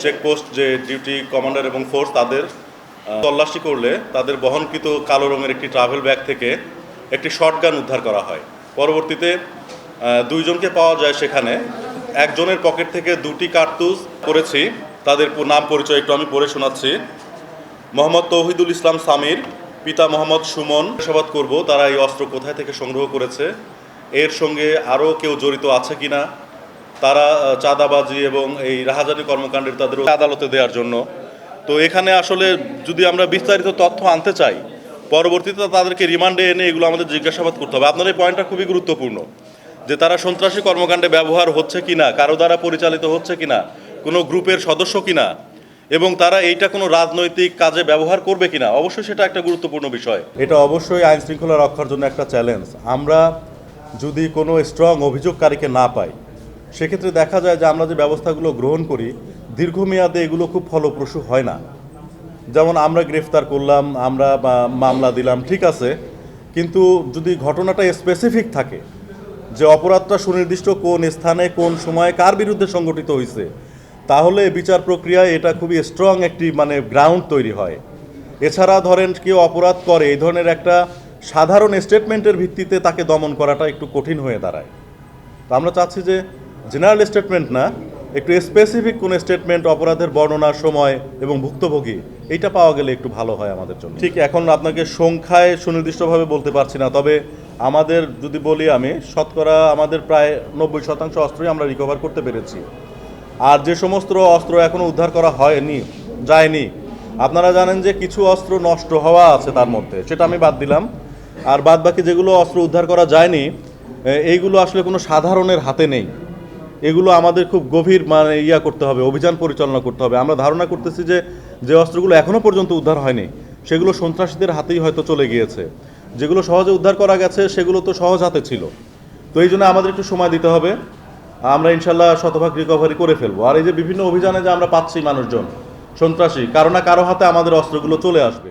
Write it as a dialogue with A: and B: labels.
A: Checkpost যে duty commander এবং force তাদের তল্লাশি করলে তাদের বহনকৃত কালো রঙের একটি ট্রাভেল ব্যাগ থেকে একটি শটগান উদ্ধার করা হয়। পরবর্তীতে দুইজনকে পাওয়া যায় সেখানে। একজনের পকেট থেকে 2টি কার্তুজ করেছি। তাদের নাম পরিচয় একটু আমি পড়ে শোনাচ্ছি। মোহাম্মদ তৌহিদুল ইসলাম সামির, পিতা মোহাম্মদ সুমন। জিজ্ঞাসাবাদ করব তারা এই অস্ত্র কোথায় থেকে সংগ্রহ করেছে, এর সঙ্গে আরও কেউ জড়িত আছে কিনা, তারা চাঁদাবাজি এবং এই রাহাজানি কর্মকাণ্ডের তাদের আদালতে দেওয়ার জন্য। তো এখানে আসলে যদি আমরা বিস্তারিত তথ্য আনতে চাই, পরবর্তীতে তাদেরকে রিমান্ডে এনে এগুলো আমাদের জিজ্ঞাসাবাদ করতে হবে। আপনার এই পয়েন্টটা খুবই গুরুত্বপূর্ণ যে তারা সন্ত্রাসী কর্মকাণ্ডে ব্যবহার হচ্ছে কিনা, কারো দ্বারা পরিচালিত হচ্ছে কিনা, কোনো গ্রুপের সদস্য কিনা, এবং তারা এইটা কোনো রাজনৈতিক কাজে ব্যবহার করবে কিনা। অবশ্যই সেটা একটা গুরুত্বপূর্ণ বিষয়। এটা অবশ্যই আইন শৃঙ্খলা রক্ষার জন্য একটা চ্যালেঞ্জ। আমরা যদি কোনো স্ট্রং অভিযোগকারীকে না পাই, সেক্ষেত্রে দেখা যায় যে আমরা যে ব্যবস্থাগুলো গ্রহণ করি দীর্ঘমেয়াদে এগুলো খুব ফলপ্রসূ হয় না। যেমন আমরা গ্রেফতার করলাম, আমরা মামলা দিলাম, ঠিক আছে, কিন্তু যদি ঘটনাটা স্পেসিফিক থাকে যে অপরাধটা সুনির্দিষ্ট কোন স্থানে কোন সময়ে কার বিরুদ্ধে সংগঠিত হয়েছে, তাহলে বিচার প্রক্রিয়ায় এটা খুবই স্ট্রং একটি গ্রাউন্ড তৈরি হয়। এছাড়া ধরেন কেউ অপরাধ করে, এই ধরনের একটা সাধারণ স্টেটমেন্টের ভিত্তিতে তাকে দমন করাটা একটু কঠিন হয়ে দাঁড়ায়। তো আমরা চাচ্ছি যে জেনারেল স্টেটমেন্ট না, একটু স্পেসিফিক কোনো স্টেটমেন্ট, অপরাধের বর্ণনা, সময় এবং ভুক্তভোগী, এইটা পাওয়া গেলে একটু ভালো হয় আমাদের জন্য। ঠিক এখন আপনাকে সংখ্যায় সুনির্দিষ্টভাবে বলতে পারছি না, তবে আমাদের যদি বলি আমি, শতকরা আমাদের প্রায় 90% অস্ত্রই আমরা রিকভার করতে পেরেছি। আর যে সমস্ত অস্ত্র এখনও উদ্ধার করা যায়নি, আপনারা জানেন যে কিছু অস্ত্র নষ্ট হওয়া আছে তার মধ্যে, সেটা আমি বাদ দিলাম। আর বাদ বাকি যেগুলো অস্ত্র উদ্ধার করা যায়নি, এইগুলো আসলে কোনো সাধারণের হাতে নেই। এগুলো আমাদের খুব গভীর করতে হবে, অভিযান পরিচালনা করতে হবে। আমরা ধারণা করতেছি যে অস্ত্রগুলো এখনও পর্যন্ত উদ্ধার হয়নি সেগুলো সন্ত্রাসীদের হাতেই হয়তো চলে গিয়েছে। যেগুলো সহজে উদ্ধার করা গেছে সেগুলো তো সহজ হাতে ছিল। তো এই জন্য আমাদের একটু সময় দিতে হবে। আমরা ইনশাল্লাহ শতভাগ রিকভারি করে ফেলবো। আর এই যে বিভিন্ন অভিযানে যে আমরা পাচ্ছি মানুষজন, সন্ত্রাসী কারো না কারো হাতে আমাদের অস্ত্রগুলো চলে আসবে।